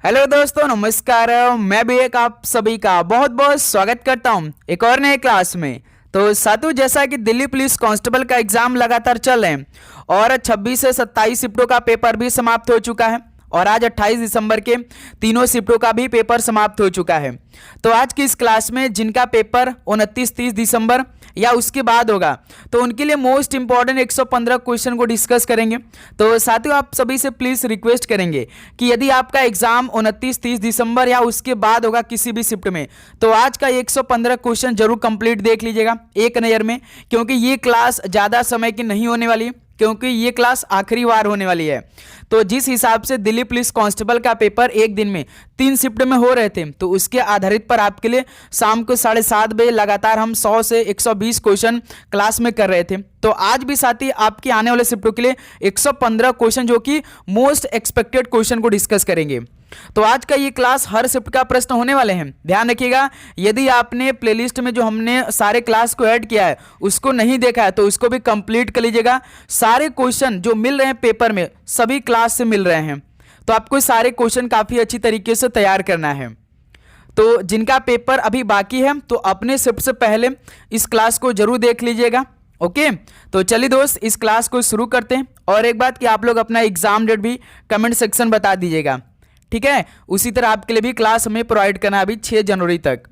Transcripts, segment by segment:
Hello दोस्तों, नमस्कार। मैं भी एक आप सभी का बहुत बहुत स्वागत करता हूं एक और नए क्लास में। तो साथियों, जैसा कि दिल्ली पुलिस कांस्टेबल का एग्जाम लगातार चल रहे हैं और 26 से 27 शिफ्टों का पेपर भी समाप्त हो चुका है और आज 28 दिसंबर के तीनों शिफ्टों का भी पेपर समाप्त हो चुका है। तो आज की इस क्लास में जिनका पेपर 29-30 दिसंबर या उसके बाद होगा तो उनके लिए मोस्ट इंपॉर्टेंट 115 क्वेश्चन को डिस्कस करेंगे। तो साथियों, आप सभी से प्लीज़ रिक्वेस्ट करेंगे कि यदि आपका एग्जाम 29-30 दिसंबर या उसके बाद होगा किसी भी शिफ्ट में, तो आज का 115 क्वेश्चन जरूर कंप्लीट देख लीजिएगा एक नज़र में, क्योंकि ये क्लास ज़्यादा समय की नहीं होने वाली है, क्योंकि ये क्लास आखिरी बार होने वाली है। तो जिस हिसाब से दिल्ली पुलिस कांस्टेबल का पेपर एक दिन में 3 शिफ्ट में हो रहे थे, तो उसके आधारित पर आपके लिए शाम को 7:30 बजे लगातार हम 100 से 120 क्वेश्चन क्लास में कर रहे थे। तो आज भी साथी आपके आने वाले शिफ्टों के लिए 115 क्वेश्चन जो कि मोस्ट एक्सपेक्टेड क्वेश्चन को डिस्कस करेंगे। तो आज का ये क्लास हर शिफ्ट का प्रश्न होने वाले हैं, ध्यान रखिएगा। यदि आपने प्लेलिस्ट में जो हमने सारे क्लास को ऐड किया है उसको नहीं देखा है तो उसको भी कंप्लीट कर लीजिएगा। सारे क्वेश्चन जो मिल रहे हैं पेपर में सभी क्लास से मिल रहे हैं, तो आपको सारे क्वेश्चन काफ़ी अच्छी तरीके से तैयार करना है। तो जिनका पेपर अभी बाकी है तो अपने शिफ्ट से पहले इस क्लास को जरूर देख लीजिएगा। ओके, तो चलिए दोस्त, इस क्लास को शुरू करते हैं। और एक बात कि आप लोग अपना एग्जाम डेट भी कमेंट सेक्शन बता दीजिएगा, ठीक है। उसी तरह आपके लिए भी क्लास हमें प्रोवाइड करना अभी 6 जनवरी तक।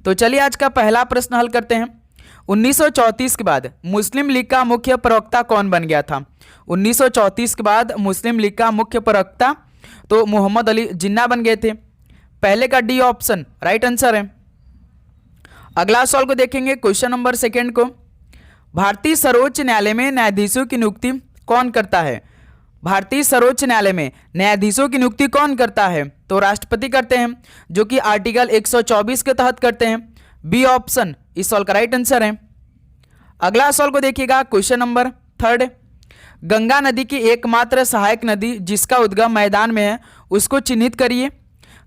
तो चलिए आज का पहला प्रश्न हल करते हैं। 1934 के बाद मुस्लिम लीग का मुख्य प्रवक्ता कौन बन गया था? 1934 के बाद मुस्लिम लीग का मुख्य प्रवक्ता तो मोहम्मद अली जिन्ना बन गए थे। पहले का डी ऑप्शन राइट आंसर है। अगला सवाल को देखेंगे, क्वेश्चन नंबर 2 को। भारतीय सर्वोच्च न्यायालय में न्यायाधीशों की नियुक्ति कौन करता है? भारतीय सर्वोच्च न्यायालय में न्यायाधीशों की नियुक्ति कौन करता है? तो राष्ट्रपति करते हैं, जो कि आर्टिकल 124 के तहत करते हैं। बी ऑप्शन इस सवाल का राइट आंसर है। अगला सवाल को देखिएगा, क्वेश्चन नंबर 3। गंगा नदी की एकमात्र सहायक नदी जिसका उद्गम मैदान में है उसको चिन्हित करिए।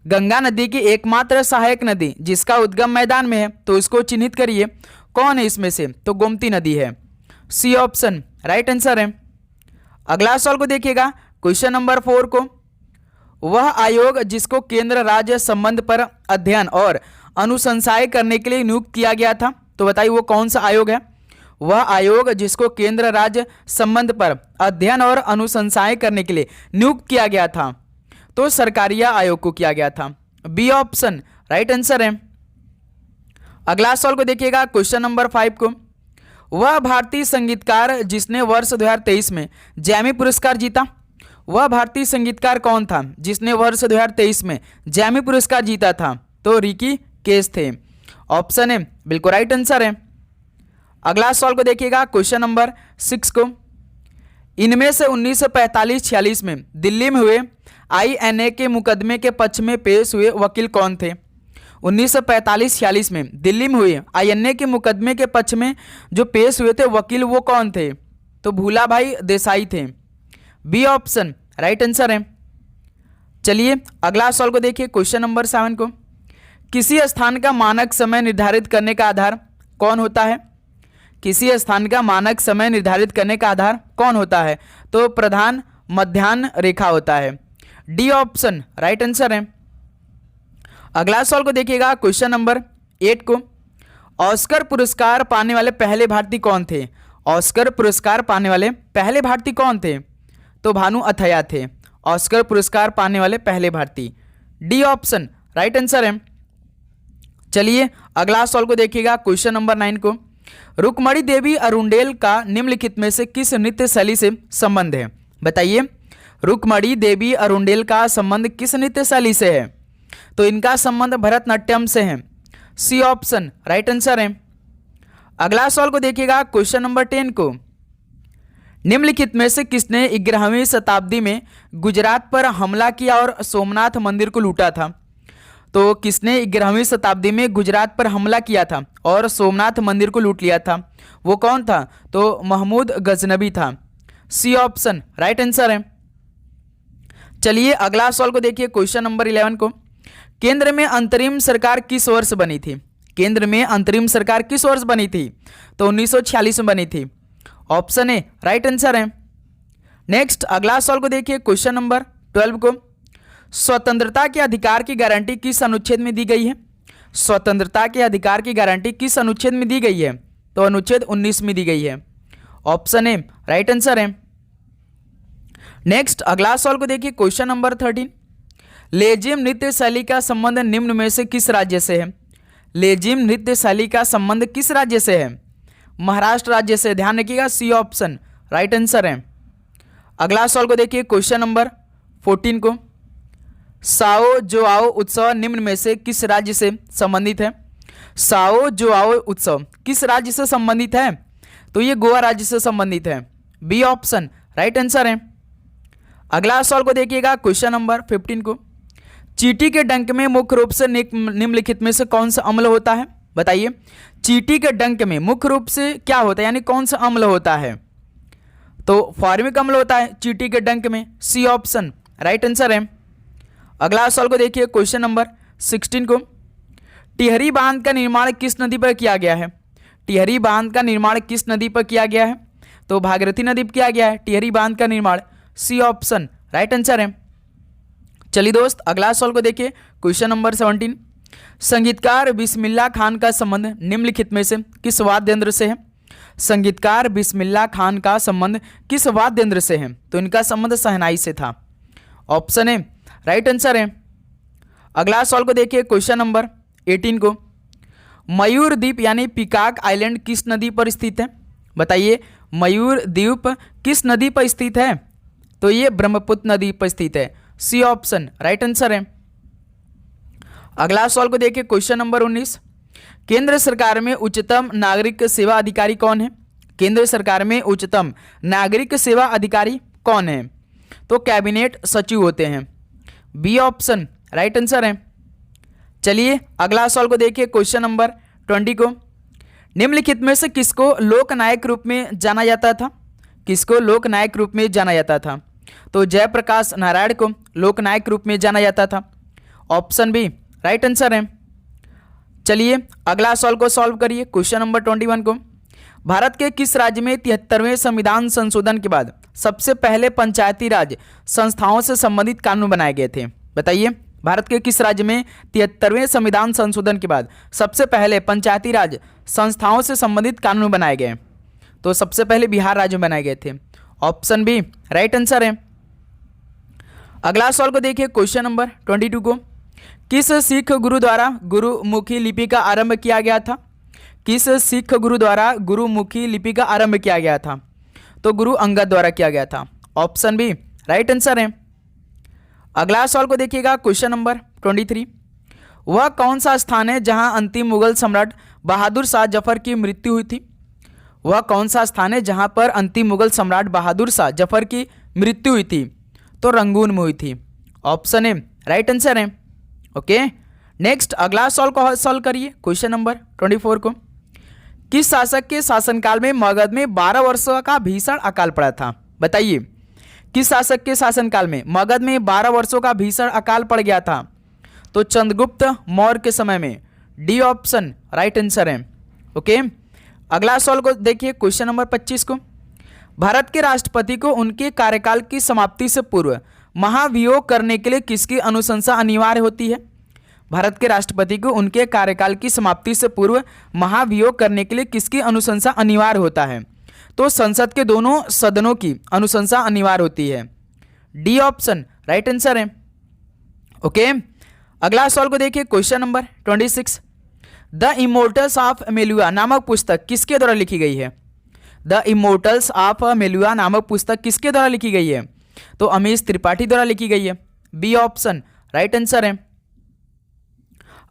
गंगा नदी की एकमात्र सहायक नदी जिसका उद्गम मैदान में है तो उसको चिन्हित करिए। कौन है इसमें से? तो गोमती नदी है। सी ऑप्शन राइट आंसर है। अगला सवाल को देखिएगा, क्वेश्चन नंबर 4 को। वह आयोग जिसको केंद्र राज्य संबंध पर अध्ययन और अनुशंसाएं करने के लिए नियुक्त किया गया था, तो बताइए वो कौन सा आयोग है? वह आयोग जिसको केंद्र राज्य संबंध पर अध्ययन और अनुशंसाएं करने के लिए नियुक्त किया गया था, तो सरकारिया आयोग को किया गया था। बी ऑप्शन राइट आंसर है। अगला सवाल को देखिएगा, क्वेश्चन नंबर 5 को। वह भारतीय संगीतकार जिसने वर्ष 2023 में जैमी पुरस्कार जीता, वह भारतीय संगीतकार कौन था जिसने वर्ष 2023 में जैमी पुरस्कार जीता था? तो रिकी केस थे। ऑप्शन है बिल्कुल राइट आंसर है। अगला सवाल को देखिएगा, क्वेश्चन नंबर 6 को। इनमें से 1945-46 में दिल्ली में हुए INA के मुकदमे के पक्ष में पेश हुए वकील कौन थे? 1945-46 में दिल्ली में हुए INA के मुकदमे के पक्ष में जो पेश हुए थे वकील वो कौन थे? तो भूला भाई देसाई थे। बी ऑप्शन राइट आंसर है। चलिए अगला सवाल को देखिए, क्वेश्चन नंबर 7 को। किसी स्थान का मानक समय निर्धारित करने का आधार कौन होता है? किसी स्थान का मानक समय निर्धारित करने का आधार कौन होता है? तो प्रधान मध्याह्न रेखा होता है। डी ऑप्शन राइट आंसर है। अगला सवाल को देखिएगा, क्वेश्चन नंबर 8 को। ऑस्कर पुरस्कार पाने वाले पहले भारतीय कौन थे? ऑस्कर पुरस्कार पाने वाले पहले भारतीय कौन थे? तो भानु अथैया थे ऑस्कर पुरस्कार पाने वाले पहले भारतीय। डी ऑप्शन राइट आंसर है। चलिए अगला सवाल को देखिएगा, क्वेश्चन नंबर 9 को। रुक्मणी देवी अरुंडेल का निम्नलिखित में से किस नृत्य शैली से संबंध है? बताइए, रुक्मणी देवी अरुंडेल का संबंध किस नृत्य शैली से है? तो इनका संबंध भरतनाट्यम से है। सी ऑप्शन राइट आंसर है। अगला सवाल को देखिएगा, क्वेश्चन नंबर 10 को। निम्नलिखित में से किसने 11वीं शताब्दी में गुजरात पर हमला किया और सोमनाथ मंदिर को लूटा था? तो किसने 11वीं शताब्दी में गुजरात पर हमला किया था और सोमनाथ मंदिर को लूट लिया था? वो कौन था? तो महमूद गजनबी था। सी ऑप्शन राइट आंसर है। चलिए अगला सवाल को देखिए, क्वेश्चन नंबर 11 को। केंद्र में अंतरिम सरकार किस वर्ष बनी थी? केंद्र में अंतरिम सरकार किस वर्ष बनी थी? तो 1946 में बनी थी। ऑप्शन ए राइट आंसर है। नेक्स्ट अगला सवाल को देखिए, क्वेश्चन नंबर 12 को। स्वतंत्रता के अधिकार की गारंटी किस अनुच्छेद में दी गई है? स्वतंत्रता के अधिकार की गारंटी किस अनुच्छेद में दी गई है? तो अनुच्छेद 19 में दी गई है। ऑप्शन ए राइट आंसर है। नेक्स्ट अगला सवाल को देखिए, क्वेश्चन नंबर 13। लेजिम नृत्य शैली का संबंध निम्न में से किस राज्य से है? लेजिम नृत्य शैली का संबंध किस राज्य से है? महाराष्ट्र राज्य से। ध्यान रखिएगा, सी ऑप्शन राइट आंसर है। अगला सवाल को देखिए, क्वेश्चन नंबर 14 को, साओ जोआओ उत्सव निम्न में से किस राज्य से संबंधित है? साओ जोआओ उत्सव किस राज्य से संबंधित है? तो ये गोवा राज्य से संबंधित है। बी ऑप्शन राइट आंसर है। अगला सवाल को देखिएगा, क्वेश्चन नंबर 15 को, चींटी के डंक में मुख्य रूप से निम्नलिखित में से कौन सा अम्ल होता है? बताइए, चींटी के डंक में मुख्य रूप से क्या होता है, यानी कौन सा अम्ल होता है? तो फॉर्मिक अम्ल होता है चींटी के डंक में। सी ऑप्शन राइट आंसर है। अगला सवाल को देखिए, क्वेश्चन नंबर 16 को, टिहरी बांध का निर्माण किस नदी पर किया गया है? टिहरी बांध का निर्माण किस नदी पर किया गया है? तो भागीरथी नदी पर किया गया है टिहरी बांध का निर्माण। सी ऑप्शन राइट आंसर है। चलिए दोस्त, अगला सवाल को देखिए, क्वेश्चन नंबर 17। संगीतकार बिस्मिल्लाह खान का संबंध निम्नलिखित में से किस वाद्य यंत्र से है? संगीतकार बिस्मिल्लाह खान का संबंध किस वाद्य यंत्र से है? तो इनका संबंध शहनाई से था। ऑप्शन ए राइट आंसर है। अगला सवाल को देखिए, क्वेश्चन नंबर 18 को, मयूर द्वीप यानी पीकॉक आइलैंड किस नदी पर स्थित है? बताइए, मयूर द्वीप किस नदी पर स्थित है? तो ये ब्रह्मपुत्र नदी पर स्थित है। सी ऑप्शन राइट आंसर है। अगला सवाल को देखिए, क्वेश्चन नंबर 19। केंद्र सरकार में उच्चतम नागरिक सेवा अधिकारी कौन है? केंद्र सरकार में उच्चतम नागरिक सेवा अधिकारी कौन है? तो कैबिनेट सचिव होते हैं। बी ऑप्शन राइट आंसर है। चलिए अगला सवाल को देखिए, क्वेश्चन नंबर 20 को, निम्नलिखित में से किसको लोकनायक रूप में जाना जाता था? किसको लोकनायक रूप में जाना जाता था? तो जयप्रकाश नारायण को लोकनायक रूप में जाना जाता था। ऑप्शन बी राइट आंसर है। चलिए अगला सवाल को सॉल्व करिए, क्वेश्चन नंबर 21 को, भारत के किस राज्य में 73वें संविधान संशोधन के बाद सबसे पहले पंचायती राज संस्थाओं से संबंधित कानून बनाए गए थे? बताइए, भारत के किस राज्य में 73वें संविधान संशोधन के बाद सबसे पहले पंचायती राज संस्थाओं से संबंधित कानून बनाए गए? तो सबसे पहले बिहार राज्य में बनाए गए थे। ऑप्शन बी राइट आंसर है। अगला सवाल को देखिए, क्वेश्चन नंबर 22 को, किस सिख गुरु द्वारा गुरुमुखी लिपि का आरंभ किया गया था? किस सिख गुरु द्वारा गुरुमुखी लिपि का आरंभ किया गया था? तो गुरु अंगद द्वारा किया गया था। ऑप्शन बी राइट आंसर है। अगला सवाल को देखिएगा, क्वेश्चन नंबर 23। वह कौन सा स्थान है जहां अंतिम मुगल सम्राट बहादुर शाह जफर की मृत्यु हुई थी? वह कौन सा स्थान है जहां पर अंतिम मुगल सम्राट बहादुर शाह जफर की मृत्यु हुई थी? तो रंगून में हुई थी। ऑप्शन ए राइट आंसर है। ओके, नेक्स्ट अगला सवाल को सॉल्व करिए, क्वेश्चन नंबर 24 को, किस शासक के शासनकाल में मगध में 12 वर्षों का भीषण अकाल पड़ा था? बताइए, किस शासक के शासनकाल में मगध में 12 वर्षों का भीषण अकाल पड़ गया था? तो चंद्रगुप्त मौर्य के समय में। डी ऑप्शन राइट आंसर है। ओके, अगला सवाल को देखिए, क्वेश्चन नंबर 25 को, भारत के राष्ट्रपति को उनके कार्यकाल की समाप्ति से पूर्व महाभियोग करने के लिए किसकी अनुशंसा अनिवार्य होती है? भारत के राष्ट्रपति को उनके कार्यकाल की समाप्ति से पूर्व महाभियोग करने के लिए किसकी अनुशंसा अनिवार्य होता है? तो संसद के दोनों सदनों की अनुशंसा अनिवार्य होती है। डी ऑप्शन राइट आंसर है। ओके, अगला सवाल को देखिए, question number 26। The immortals of Meluha नामक पुस्तक किसके द्वारा लिखी गई है? द इमोर्टल्स ऑफ मेलुआ नामक पुस्तक किसके द्वारा लिखी गई है? तो अमीश त्रिपाठी द्वारा लिखी गई है। बी ऑप्शन राइट आंसर है।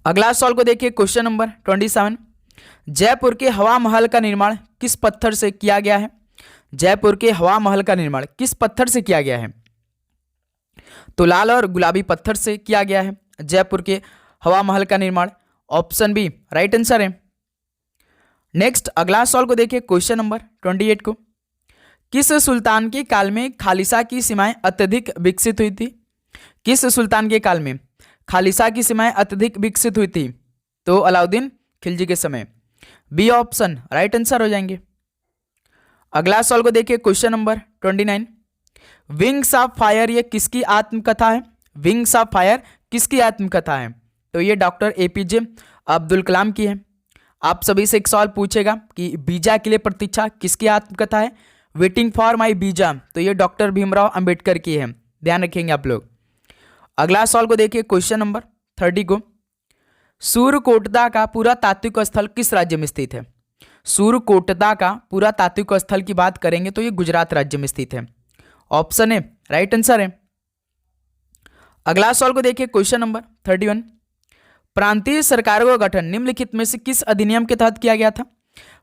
अगला सवाल को देखिए, क्वेश्चन नंबर 27। जयपुर के हवा महल का निर्माण किस पत्थर से किया गया है? जयपुर के हवा महल का निर्माण किस पत्थर से किया गया है? तो लाल और गुलाबी पत्थर से किया गया है जयपुर के हवा महल का निर्माण। ऑप्शन बी राइट आंसर है। नेक्स्ट अगला सवाल को देखिए, क्वेश्चन नंबर 28 को, किस सुल्तान के काल में खालिसा की सीमाएं अत्यधिक विकसित हुई थी? किस सुल्तान के काल में खालिसा की सीमाएं अत्यधिक विकसित हुई थी? तो अलाउद्दीन खिलजी के समय। बी ऑप्शन राइट आंसर हो जाएंगे। अगला सवाल को देखिए, question number 29। Wings of fire ये किसकी आत्मकथा है? विंग्स ऑफ फायर किसकी आत्मकथा है? तो ये डॉक्टर एपीजे अब्दुल कलाम की है। आप सभी से एक सवाल पूछेगा कि वीजा के लिए प्रतीक्षा किसकी आत्मकथा है? वेटिंग फॉर माई वीजा, तो ये डॉक्टर भीमराव अंबेडकर की है, ध्यान रखेंगे आप लोग। अगला सवाल को देखिए, क्वेश्चन नंबर 30 को, सूर्यकोटदा का पूरा तात्विक स्थल किस राज्य में स्थित है? सूर्यकोटदा का पूरा तात्विक स्थल की बात करेंगे तो ये गुजरात राज्य में स्थित है। ऑप्शन ए राइट आंसर है। अगला सवाल को देखिए, क्वेश्चन नंबर 31, प्रांतीय सरकारों का गठन निम्नलिखित में से किस अधिनियम के तहत किया गया था?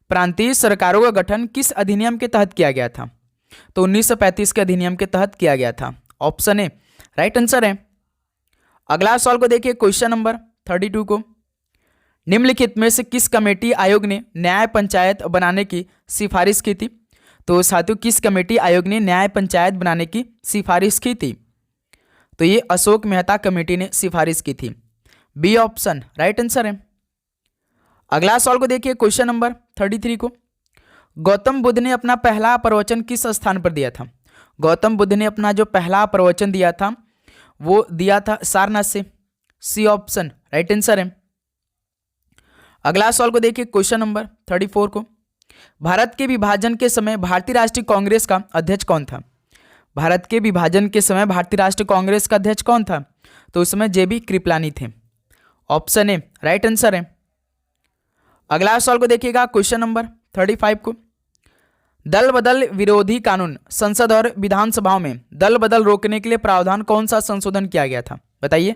प्रांतीय सरकारों का गठन किस अधिनियम के तहत किया गया था? तो 1935 के अधिनियम के तहत किया गया था। ऑप्शन ए राइट आंसर है। अगला सवाल को देखिए, क्वेश्चन नंबर 32 को, निम्नलिखित में से किस कमेटी आयोग ने न्याय पंचायत बनाने की सिफारिश की थी? तो साथियों, किस कमेटी आयोग ने न्याय पंचायत बनाने की सिफारिश की थी? तो ये अशोक मेहता कमेटी ने सिफारिश की थी। बी ऑप्शन राइट आंसर है। अगला सवाल को देखिए, क्वेश्चन नंबर 33 को, गौतम बुद्ध ने अपना पहला प्रवचन किस स्थान पर दिया था? गौतम बुद्ध ने अपना जो पहला प्रवचन दिया था वो दिया था सारनाथ से। सी ऑप्शन राइट आंसर है। अगला सवाल को देखिए, क्वेश्चन नंबर 34 को, भारत के विभाजन के समय भारतीय राष्ट्रीय कांग्रेस का अध्यक्ष कौन था? भारत के विभाजन के समय भारतीय राष्ट्रीय कांग्रेस का अध्यक्ष कौन था? तो उस समय जेबी कृपलानी थे। ऑप्शन ए राइट आंसर है। अगला सवाल को देखिएगा, क्वेश्चन नंबर 35 को, दल बदल विरोधी कानून संसद और विधानसभाओं में दल बदल रोकने के लिए प्रावधान कौन सा संशोधन किया गया था? बताइए,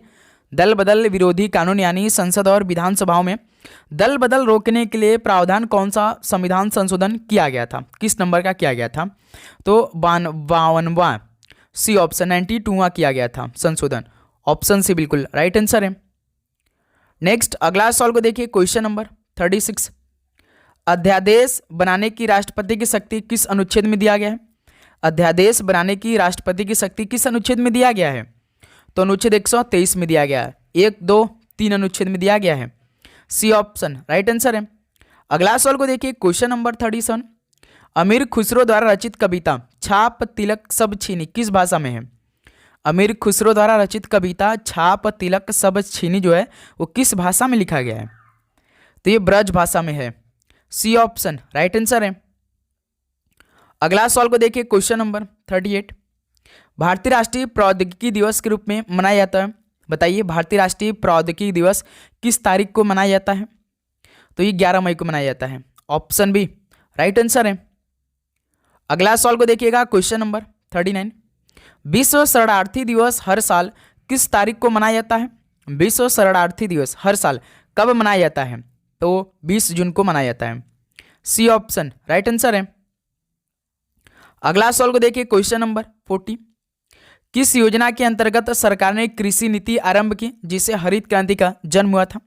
दल बदल विरोधी कानून यानी संसद और विधानसभाओं में दल बदल रोकने के लिए प्रावधान कौन सा संविधान संशोधन किया गया था? किस नंबर का किया गया था? तो 52वां। सी ऑप्शन 92वां किया गया था संशोधन। ऑप्शन सी बिल्कुल राइट आंसर है। नेक्स्ट अगला सवाल को देखिए, क्वेश्चन नंबर 36, अध्यादेश बनाने की राष्ट्रपति की शक्ति किस अनुच्छेद में दिया गया है? अध्यादेश बनाने की राष्ट्रपति की शक्ति किस अनुच्छेद में दिया गया है? तो अनुच्छेद 123 में दिया गया है। 1, 2, 3 अनुच्छेद में दिया गया है। सी ऑप्शन राइट आंसर है। अगला सवाल को देखिए, क्वेश्चन नंबर 37, अमीर खुसरो द्वारा रचित कविता छाप तिलक सब छीनी किस भाषा में है? अमीर खुसरो द्वारा रचित कविता छाप तिलक सब छीनी जो है वो किस भाषा में लिखा गया है? तो ये ब्रज भाषा में है। सी ऑप्शन राइट आंसर है। अगला सवाल को देखिए, क्वेश्चन नंबर 38, भारतीय राष्ट्रीय प्रौद्योगिकी दिवस के रूप में मनाया जाता है। बताइए, भारतीय राष्ट्रीय प्रौद्योगिकी दिवस किस तारीख को मनाया जाता है? तो ये 11 मई को मनाया जाता है। ऑप्शन बी राइट आंसर है। अगला सवाल को देखिएगा, क्वेश्चन नंबर 39, विश्व शरणार्थी दिवस हर साल किस तारीख को मनाया जाता है? विश्व शरणार्थी दिवस हर साल कब मनाया जाता है? तो 20 जून को मनाया जाता है। सी ऑप्शन राइट आंसर है। अगला सवाल को देखिए, क्वेश्चन नंबर 40, किस योजना के अंतर्गत सरकार ने कृषि नीति आरंभ की जिसे हरित क्रांति का जन्म हुआ था?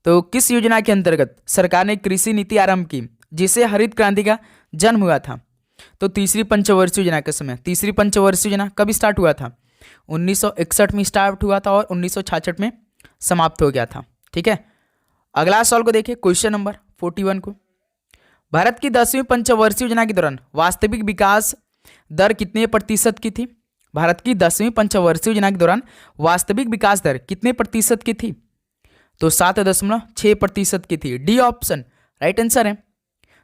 तो किस योजना के अंतर्गत सरकार ने कृषि नीति आरंभ की जिसे हरित क्रांति का जन्म हुआ था? तो तीसरी पंचवर्षीय योजना के समय। तीसरी पंचवर्षीय योजना कब स्टार्ट हुआ था? 1961 में स्टार्ट हुआ था और 1966 में समाप्त हो गया था। ठीक है। अगला सवाल को देखिए, क्वेश्चन नंबर 41 को, भारत की 10वीं पंचवर्षीय योजना के दौरान वास्तविक विकास दर कितने प्रतिशत की थी? भारत की 10वीं पंचवर्षीय योजना के दौरान वास्तविक विकास दर कितने प्रतिशत की थी? तो 7.6% की थी। डी ऑप्शन राइट आंसर है।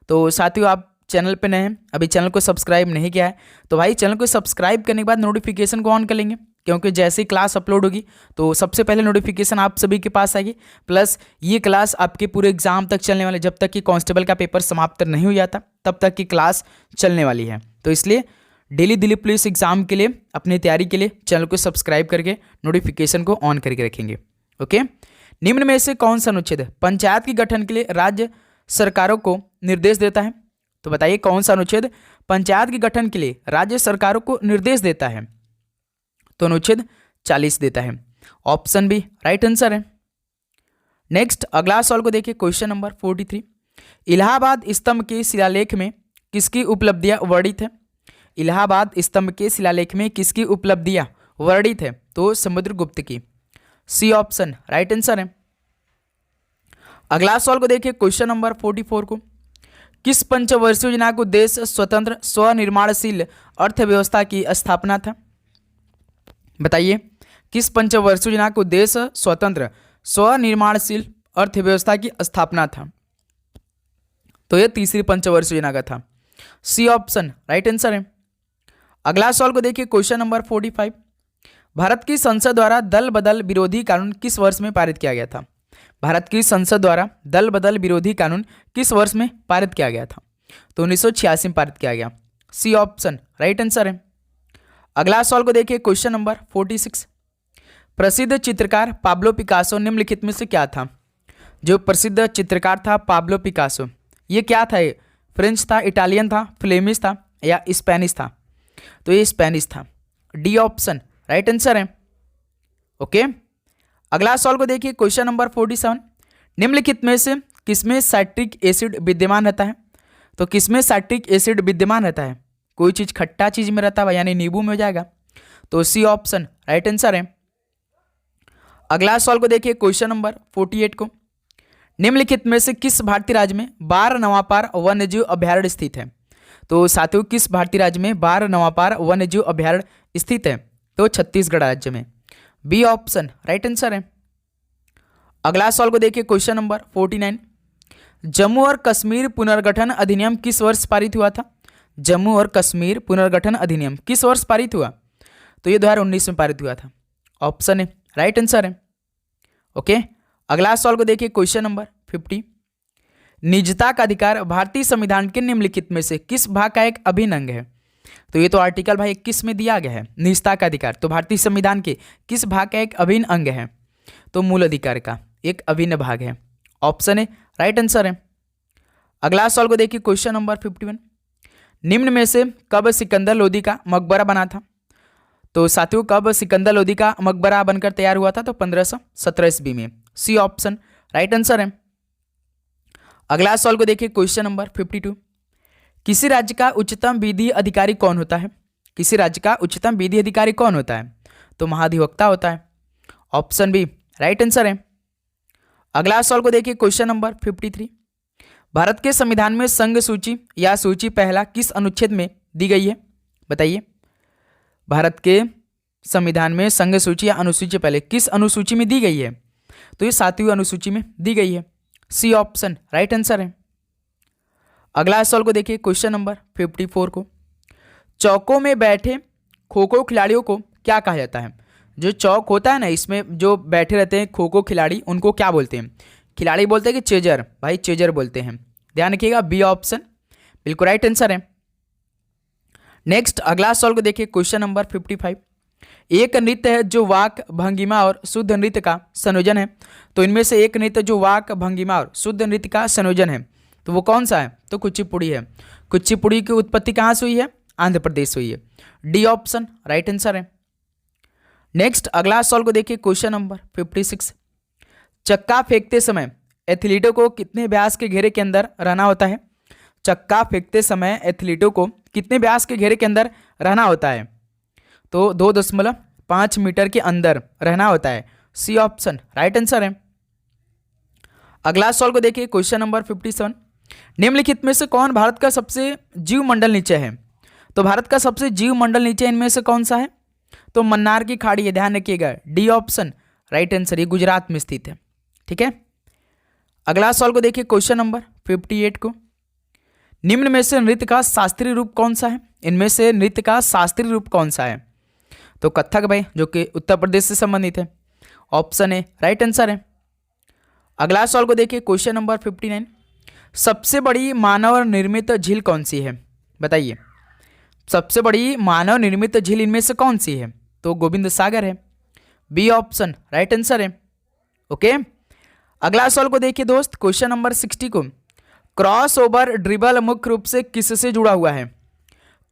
तो साथियों, आप चैनल पे नए हैं, अभी चैनल को सब्सक्राइब नहीं किया है तो भाई चैनल को सब्सक्राइब करने के बाद नोटिफिकेशन को ऑन कर लेंगे, क्योंकि जैसे ही क्लास अपलोड होगी तो सबसे पहले नोटिफिकेशन आप सभी के पास आएगी। प्लस ये क्लास आपके पूरे एग्जाम तक चलने वाले, जब तक कि कांस्टेबल का पेपर समाप्त नहीं हो जाता तब तक की क्लास चलने वाली है। तो इसलिए डेली दिल्ली पुलिस एग्जाम के लिए, अपनी तैयारी के लिए चैनल को सब्सक्राइब करके नोटिफिकेशन को ऑन करके रखेंगे। ओके। निम्न में से कौन सा अनुच्छेद पंचायत के गठन के लिए राज्य सरकारों को निर्देश देता है? तो बताइए, कौन सा अनुच्छेद पंचायत के गठन के लिए राज्य सरकारों को निर्देश देता है? तो अनुच्छेद 40 देता है। ऑप्शन बी राइट आंसर है। नेक्स्ट अगला सवाल को देखिए, क्वेश्चन नंबर 43, इलाहाबाद स्तंभ के शिलालेख में किसकी उपलब्धियां वर्णित है? इलाहाबाद स्तंभ के शिलालेख में किसकी उपलब्धियां वर्णित है? तो समुद्रगुप्त की। सी ऑप्शन राइट आंसर है। अगला सवाल को देखिए, क्वेश्चन नंबर 44 को, किस पंचवर्षीय योजना का उद्देश्य स्वतंत्र स्वनिर्माणशील अर्थव्यवस्था की स्थापना था? बताइए, किस पंचवर्षीय योजना का उद्देश्य स्वतंत्र स्वनिर्माणशील अर्थव्यवस्था की स्थापना था? तो ये तीसरी पंचवर्षीय योजना का था। सी ऑप्शन राइट आंसर है। अगला सवाल को देखिए, क्वेश्चन नंबर 45। भारत की संसद द्वारा दल बदल विरोधी कानून किस वर्ष में पारित किया गया था? भारत की संसद द्वारा दल बदल विरोधी कानून किस वर्ष में पारित किया गया था? तो 1986 में पारित किया गया। सी ऑप्शन राइट आंसर है। अगला सवाल को देखिए, क्वेश्चन नंबर 46। प्रसिद्ध चित्रकार पाब्लो पिकासो निम्नलिखित में से क्या था? जो प्रसिद्ध चित्रकार था पाब्लो पिकासो, ये क्या था? ये फ्रेंच था, इटालियन था, फ्लेमिश था या स्पेनिश था? तो ये स्पेनिश था। डी ऑप्शन राइट आंसर है। ओके, अगला सवाल को देखिए, क्वेश्चन नंबर 47। निम्नलिखित में से किसमें साइट्रिक एसिड विद्यमान रहता है? तो किसमें साइट्रिक एसिड विद्यमान रहता है? कोई चीज खट्टा चीज में रहता है यानी नींबू में हो जाएगा। तो सी ऑप्शन राइट आंसर है। अगला सवाल को देखिए, क्वेश्चन नंबर 48 को। निम्नलिखित में से किस भारतीय राज्य में बार नवापार वन्यजीव अभ्यारण्य स्थित है? तो साथियों, किस भारतीय राज्य में बार नवापार वन्यजीव अभ्यारण्य स्थित है? तो छत्तीसगढ़ राज्य में। बी ऑप्शन राइट आंसर है। अगला सवाल को देखिए, क्वेश्चन नंबर 49। जम्मू और कश्मीर पुनर्गठन अधिनियम किस वर्ष पारित हुआ था? जम्मू और कश्मीर पुनर्गठन अधिनियम किस वर्ष पारित हुआ? तो ये 2019 में पारित हुआ था। ऑप्शन है राइट आंसर है। ओके, अगला सवाल को देखिए, क्वेश्चन नंबर 50। निजता का अधिकार भारतीय संविधान के निम्नलिखित में से किस भाग का एक अभिन्न अंग है? तो ये तो आर्टिकल भाई 21 में दिया गया है। निजता का अधिकार तो भारतीय संविधान के किस भाग का एक अभिन्न अंग है? तो मूल अधिकार का एक अभिन्न भाग है। ऑप्शन है राइट आंसर है। अगला सवाल को देखिए, क्वेश्चन नंबर 51। निम्न में से कब सिकंदर लोदी का मकबरा बना था? तो साथियों, कब सिकंदर लोदी का मकबरा बनकर तैयार हुआ था? तो 1517 ईस्वी में। सी ऑप्शन राइट आंसर है। अगला सवाल को देखिए, क्वेश्चन नंबर 52। किसी राज्य का उच्चतम विधि अधिकारी कौन होता है? किसी राज्य का उच्चतम विधि अधिकारी कौन होता है? तो महाधिवक्ता होता है। ऑप्शन बी राइट आंसर है। अगला सवाल को देखिए, क्वेश्चन नंबर 53। भारत के संविधान में संघ सूची या सूची पहला किस अनुच्छेद में दी गई है? बताइए। भारत के संविधान में संघ सूची या अनुसूची पहले किस अनुसूची में दी गई है? तो ये 7वीं अनुसूची में दी गई है। सी ऑप्शन राइट आंसर है। अगला सवाल को देखिए, क्वेश्चन नंबर 54 को। चौकों में बैठे खो खो खिलाड़ियों को क्या कहा जाता है? जो चौक होता है ना, इसमें जो बैठे रहते हैं खो खो खिलाड़ी, उनको क्या बोलते हैं? खिलाड़ी बोलते हैं कि चेजर? भाई चेजर बोलते हैं। ध्यान रखिएगा, बी ऑप्शन बिल्कुल राइट आंसर है। नेक्स्ट अगला सवाल को देखिए, क्वेश्चन नंबर 55। एक नृत्य है जो वाक भंगिमा और शुद्ध नृत्य का संयोजन है। तो इनमें से एक नृत्य जो वाक भंगिमा और शुद्ध नृत्य का संयोजन है, तो वो कौन सा है? तो कुचिपुड़ी है। कुचिपुड़ी की उत्पत्ति कहाँ से हुई है? आंध्र प्रदेश से हुई है। डी ऑप्शन राइट आंसर है। नेक्स्ट अगला सवाल को देखिए, क्वेश्चन नंबर 56। चक्का फेंकते समय एथलीटों को कितने व्यास के घेरे के अंदर रहना होता है? चक्का फेंकते समय एथलीटों को कितने व्यास के घेरे के अंदर रहना होता है? तो 2.5 मीटर के अंदर रहना होता है। सी ऑप्शन राइट आंसर है। अगला सवाल को देखिए, क्वेश्चन नंबर 57। निम्नलिखित में से कौन भारत का सबसे जीव मंडल नीचे है? तो भारत का सबसे जीव मंडल नीचे इनमें से कौन सा है? तो मन्नार की खाड़ी है। ध्यान रखिएगा, डी ऑप्शन राइट आंसर। ये गुजरात में स्थित है। ठीक है, अगला सवाल को देखिए, क्वेश्चन नंबर 58 को। निम्न में से नृत्य का शास्त्रीय रूप कौन सा है? इनमें से नृत्य का शास्त्रीय रूप कौन सा है? तो कथक भाई, जो कि उत्तर प्रदेश से संबंधित है। ऑप्शन ए राइट आंसर है। अगला सवाल को देखिए, क्वेश्चन नंबर 59। सबसे बड़ी मानव निर्मित झील कौन सी है? बताइए। सबसे बड़ी मानव निर्मित झील इनमें से कौन सी है? तो गोविंद सागर है। बी ऑप्शन राइट आंसर है। ओके, अगला सवाल को देखिए दोस्त, क्वेश्चन नंबर 60 को। क्रॉस ओवर ड्रिबल मुख्य रूप से किससे जुड़ा हुआ है?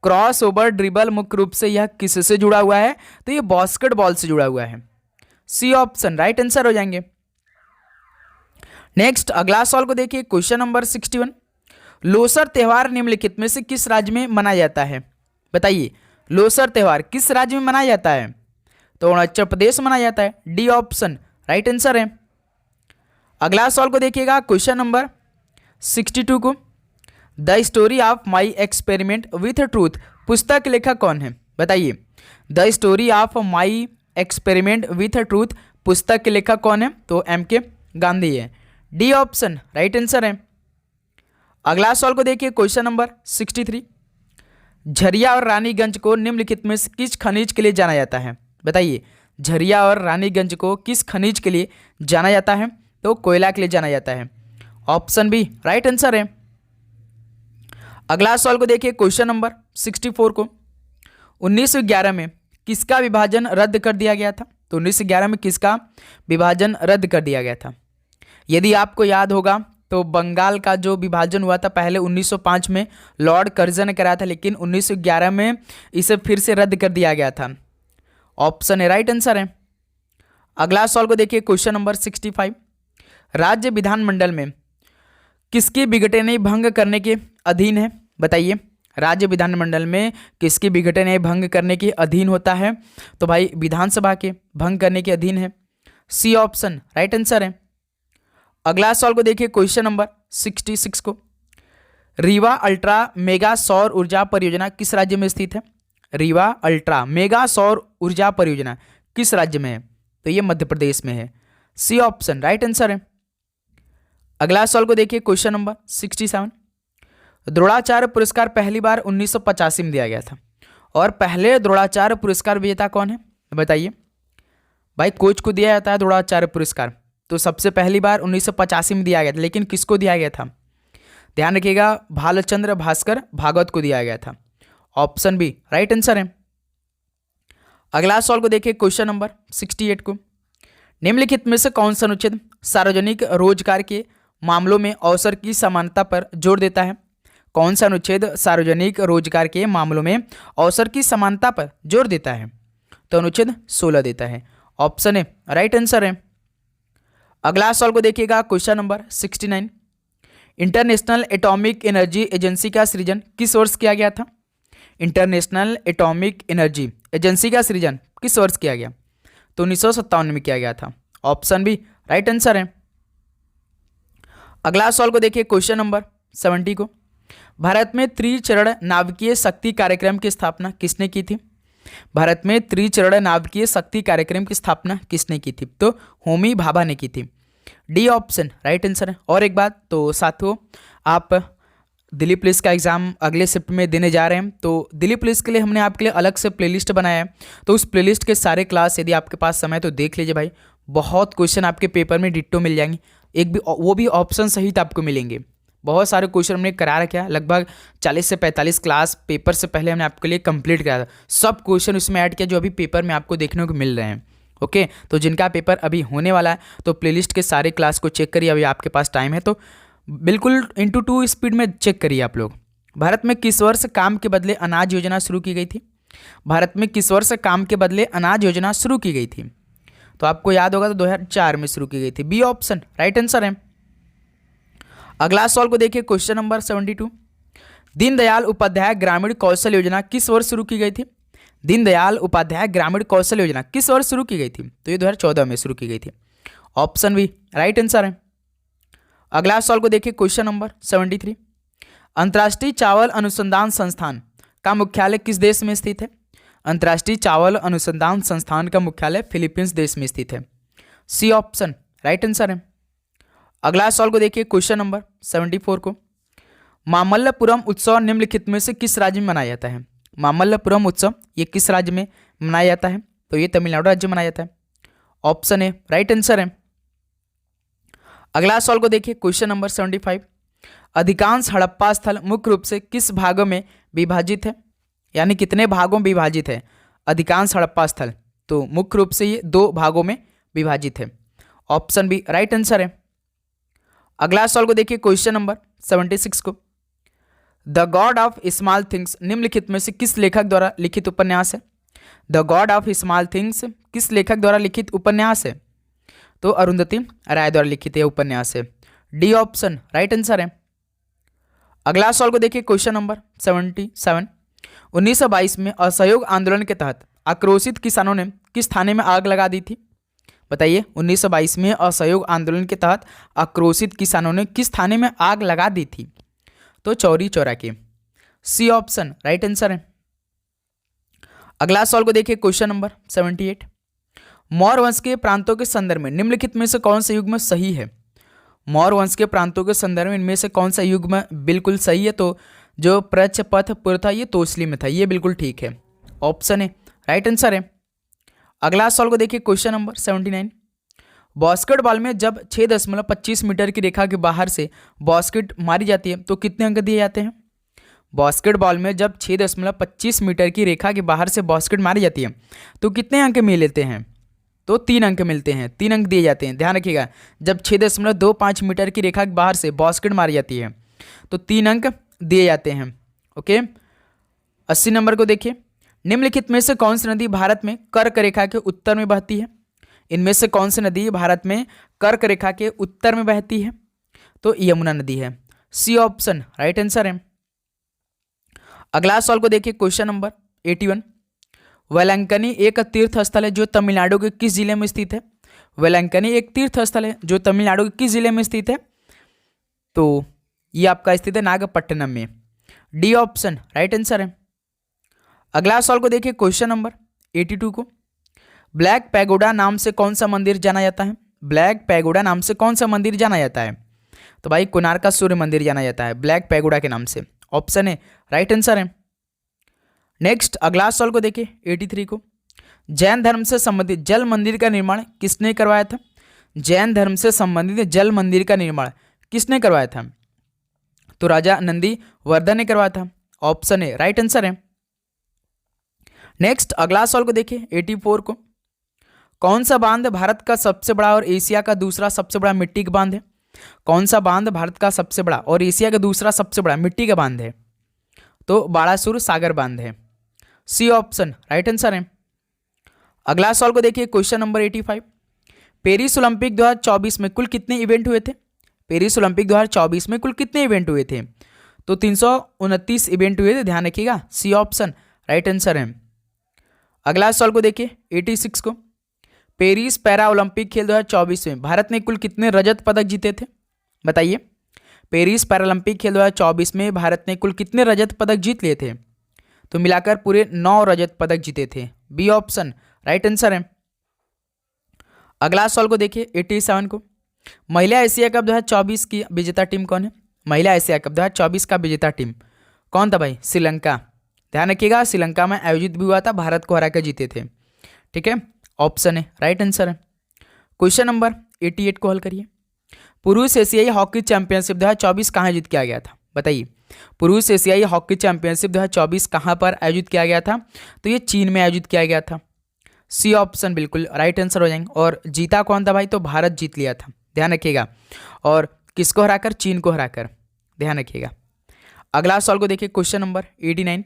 क्रॉस ओवर ड्रिबल मुख्य रूप से यह किससे जुड़ा हुआ है? तो ये बास्केटबॉल से जुड़ा हुआ है। सी ऑप्शन राइट आंसर हो जाएंगे। नेक्स्ट अगला सवाल को देखिए, क्वेश्चन नंबर 61। लोसर त्योहार निम्नलिखित में से किस राज्य में मनाया जाता है? बताइए, लोसर त्योहार किस राज्य में मनाया जाता है? तो अरुणाचल प्रदेश में मनाया जाता है। डी ऑप्शन राइट आंसर है। अगला सवाल को देखिएगा, क्वेश्चन नंबर 62 को। The story of my experiment with truth पुस्तक के लेखक कौन है? बताइए। The story of my experiment with truth पुस्तक के लेखक कौन है? तो एम के गांधी है। डी ऑप्शन राइट आंसर है। अगला सवाल को देखिए, क्वेश्चन नंबर 63। झरिया और रानीगंज को निम्नलिखित में से किस खनिज के लिए जाना जाता है? बताइए, झरिया और रानीगंज को किस खनिज के लिए जाना जाता है? तो कोयला के लिए जाना जाता है। ऑप्शन बी राइट आंसर है। अगला सवाल को देखिए, क्वेश्चन नंबर 64 को 1911 में किसका विभाजन रद्द कर दिया गया था? तो 1911 में किसका विभाजन रद्द कर दिया गया था? यदि आपको याद होगा तो बंगाल का जो विभाजन हुआ था पहले 1905 में लॉर्ड कर्जन ने कराया था, लेकिन 1911 में इसे फिर से रद्द कर दिया गया था। ऑप्शन ए राइट आंसर है। अगला सवाल को देखिए, क्वेश्चन नंबर 65। राज्य विधानमंडल में किसकी विघटनीय भंग करने के अधीन है? बताइए, राज्य विधानमंडल में किसकी विघटनीय भंग करने के अधीन होता है? तो भाई विधानसभा के भंग करने के अधीन है। सी ऑप्शन राइट आंसर है। अगला सवाल को देखिए, क्वेश्चन नंबर 66 को रीवा अल्ट्रा मेगा सौर ऊर्जा परियोजना किस राज्य में स्थित है? रीवा अल्ट्रा मेगा सौर ऊर्जा परियोजना किस राज्य में है? तो ये मध्य प्रदेश में है। सी ऑप्शन राइट आंसर है। अगला सवाल को देखिए, क्वेश्चन नंबर 67। द्रोणाचार्य पुरस्कार पहली बार 1985 में दिया गया था और पहले द्रोणाचार्य पुरस्कार विजेता कौन है? बताइए। भाई कोच को दिया जाता है द्रोणाचार्य पुरस्कार, तो सबसे पहली बार 1985 में दिया गया था, लेकिन किसको दिया गया था? ध्यान रखिएगा, भालचंद्र भास्कर भागवत को दिया गया था। ऑप्शन बी राइट आंसर है। अगला सवाल को देखिए, क्वेश्चन नंबर 68 को निम्नलिखित में से कौन सा अनुच्छेद सार्वजनिक रोजगार के मामलों में अवसर की समानता पर जोर देता है? कौन सा अनुच्छेद सार्वजनिक रोजगार के मामलों में अवसर की समानता पर जोर देता है? तो अनुच्छेद 16 देता है। ऑप्शन ए राइट आंसर है। अगला सवाल को देखिएगा, question number 69। International atomic energy agency का सृजन किस वर्ष किया गया था? इंटरनेशनल एटॉमिक एनर्जी एजेंसी का सृजन किस वर्ष किया गया? तो 1957 में किया गया था। ऑप्शन बी राइट आंसर है। अगला सवाल को देखिए, क्वेश्चन नंबर 70 को भारत में त्रिचरण नाभिकीय शक्ति कार्यक्रम की स्थापना किसने की थी? भारत में त्रिचरण नाभिकीय शक्ति कार्यक्रम की स्थापना किसने की थी? तो होमी भाभा ने की थी। डी ऑप्शन राइट आंसर है। और एक बात, तो साथियों आप दिल्ली पुलिस का एग्जाम अगले शिफ्ट में देने जा रहे हैं, तो दिल्ली पुलिस के लिए हमने आपके लिए अलग से प्लेलिस्ट बनाया है, तो उस प्लेलिस्ट के सारे क्लास यदि आपके पास समय तो देख लीजिए भाई। बहुत क्वेश्चन आपके पेपर में डिट्टो मिल जाएंगे, एक भी वो भी ऑप्शन सहित आपको मिलेंगे। बहुत सारे क्वेश्चन हमने करा रखे हैं, लगभग 40 से 45 क्लास पेपर से पहले हमने आपके लिए कंप्लीट कराया था। सब क्वेश्चन उसमें ऐड किया जो अभी पेपर में आपको देखने को मिल रहे हैं। ओके, तो जिनका पेपर अभी होने वाला है तो प्लेलिस्ट के सारे क्लास को चेक करिए, अभी आपके पास टाइम है तो बिल्कुल इंटू 2 स्पीड में चेक करिए आप लोग। भारत में किस वर्ष काम के बदले अनाज योजना शुरू की गई थी? भारत में किस वर्ष काम के बदले अनाज योजना शुरू की गई थी? तो आपको याद होगा तो 2004 में शुरू की गई थी। बी ऑप्शन राइट आंसर है। अगला सवाल को देखिए, क्वेश्चन नंबर 72। दीनदयाल उपाध्याय ग्रामीण कौशल योजना किस वर्ष शुरू की गई थी? दीनदयाल उपाध्याय ग्रामीण कौशल योजना किस वर्ष शुरू की गई थी? तो ये 2014 में शुरू की गई थी। ऑप्शन बी राइट आंसर है। अगला सवाल को देखिए, क्वेश्चन नंबर 73। अंतर्राष्ट्रीय चावल अनुसंधान संस्थान का मुख्यालय किस देश में स्थित है? अंतर्राष्ट्रीय चावल अनुसंधान संस्थान का मुख्यालय फिलीपींस देश में स्थित है। सी ऑप्शन राइट आंसर है। अगला सवाल को देखिए, क्वेश्चन नंबर 74 को मामल्लपुरम उत्सव निम्नलिखित में से किस राज्य में मनाया जाता है? मामल्लपुरम उत्सव ये किस राज्य में मनाया जाता है? तो ये तमिलनाडु राज्य में मनाया जाता है। ऑप्शन ए राइट आंसर है। अगला सवाल को देखिए, क्वेश्चन नंबर 75। अधिकांश हड़प्पा स्थल मुख्य रूप से किस भागों में विभाजित है? यानी कितने भागों में विभाजित है अधिकांश हड़प्पा स्थल? तो मुख्य रूप से ये 2 भागों में विभाजित है। ऑप्शन बी राइट आंसर है। अगला सवाल को देखिए, क्वेश्चन नंबर 76 को the God of small things निम्नलिखित में से किस लेखक द्वारा लिखित उपन्यास है? The God of small things किस लेखक द्वारा लिखित उपन्यास है? तो अरुंधति राय द्वारा लिखित यह उपन्यास है। डी ऑप्शन राइट आंसर है। अगला सवाल को देखिए, क्वेश्चन नंबर 77। 1922 में असहयोग आंदोलन के तहत आक्रोशित किसानों ने किस थाने में आग लगा दी थी? बताइए, 1922 में असहयोग आंदोलन के तहत आक्रोशित किसानों ने किस थाने में आग लगा दी थी? तो चौरी चौरा के। सी ऑप्शन राइट आंसर है। अगला सवाल को देखिए, क्वेश्चन नंबर 78। मौर्य वंश के प्रांतों के संदर्भ में निम्नलिखित में से कौन सा युग्म सही है? मौर्य वंश के प्रांतों के संदर्भ में इनमें से कौन सा युग्म बिल्कुल सही है? तो जो प्रच्छ पथ पुर था ये तोसली में था, ये बिल्कुल ठीक है, ऑप्शन है राइट आंसर है। अगला सवाल को देखिए, क्वेश्चन नंबर 79। बास्केटबॉल में जब 6.25 मीटर की रेखा के बाहर से बास्केट मारी जाती है तो कितने अंक दिए जाते हैं? बास्केटबॉल में जब 6.25 मीटर की रेखा के बाहर से बास्केट मारी जाती है तो कितने अंक मिल लेते हैं? तो 3 अंक मिलते हैं, 3 अंक दिए जाते हैं। ध्यान रखिएगा, जब 6.25 मीटर की रेखा के बाहर से बास्केट मारी जाती है तो 3 अंक दिए जाते हैं। ओके, 80 नंबर को देखिए, निम्नलिखित में से कौन सी नदी भारत में कर्क रेखा के उत्तर में बहती है? इनमें से कौन सी नदी भारत में कर्क रेखा के उत्तर में बहती है? तो यमुना नदी है, सी ऑप्शन राइट आंसर है। अगला सवाल को देखिए, क्वेश्चन नंबर 81। वेलंकनी एक तीर्थ स्थल है जो तमिलनाडु के किस जिले में स्थित है? वेलंकनी एक तीर्थ स्थल है जो तमिलनाडु के किस जिले में स्थित है? तो ये आपका स्थित है नागपट्टनम में, डी ऑप्शन राइट आंसर है। अगला सवाल को देखिए, क्वेश्चन नंबर 82 को, ब्लैक पैगोडा नाम से कौन सा मंदिर जाना जाता है? ब्लैक पैगोडा नाम से कौन सा मंदिर जाना जाता है? तो भाई कोणार्क का सूर्य मंदिर जाना जाता है ब्लैक पैगोडा के नाम से, ऑप्शन है राइट आंसर है। नेक्स्ट अगला सवाल को देखिए, 83 को, जैन धर्म से संबंधित जल मंदिर का निर्माण किसने करवाया था? जैन धर्म से संबंधित जल मंदिर का निर्माण किसने करवाया था? तो राजा नंदी वर्धन ने करवाया था, ऑप्शन है राइट आंसर है। नेक्स्ट अगला सवाल को देखिए, 84 को, कौन सा बांध भारत का सबसे बड़ा और एशिया का दूसरा सबसे बड़ा मिट्टी का बांध है? कौन सा बांध भारत का सबसे बड़ा और एशिया का दूसरा सबसे बड़ा मिट्टी का बांध है? तो बालासुर सागर बांध है, सी ऑप्शन राइट आंसर है। अगला सवाल को देखिए, क्वेश्चन नंबर 85। पेरिस ओलंपिक 2024 में कुल कितने इवेंट हुए थे? पेरिस ओलंपिक 2024 में कुल कितने इवेंट हुए थे? तो 329 इवेंट हुए थे, ध्यान रखिएगा, सी ऑप्शन राइट आंसर है। अगला सवाल को देखिए, 86 को, पेरिस पैरा ओलंपिक खेल 2024 में भारत ने कुल कितने रजत पदक जीते थे? बताइए, पेरिस पैरालंपिक खेल 2024 में भारत ने कुल कितने रजत पदक जीत लिए थे? तो मिलाकर पूरे 9 रजत पदक जीते थे, बी ऑप्शन राइट आंसर है। अगला सवाल को देखिए, 87 को, महिला एशिया कप 2024 की विजेता टीम कौन है? महिला एशिया कप 2024 का विजेता टीम कौन था भाई? श्रीलंका, ध्यान रखिएगा, श्रीलंका में आयोजित भी हुआ था, भारत को हरा कर जीते थे, ठीक है, ऑप्शन है राइट आंसर है। क्वेश्चन नंबर 88 को हल करिए, पुरुष एशियाई हॉकी चैंपियनशिप 2024 कहाँ आयोजित किया गया था? बताइए, पुरुष एशियाई हॉकी चैंपियनशिप 2024 कहाँ पर आयोजित किया गया था? तो ये चीन में आयोजित किया गया था, सी ऑप्शन बिल्कुल राइट आंसर हो जाएंगे। और जीता कौन था भाई? तो भारत जीत लिया था, ध्यान रखिएगा, और किसको हराकर? चीन को हराकर, ध्यान रखिएगा। अगला सवाल को देखिए, क्वेश्चन नंबर 89।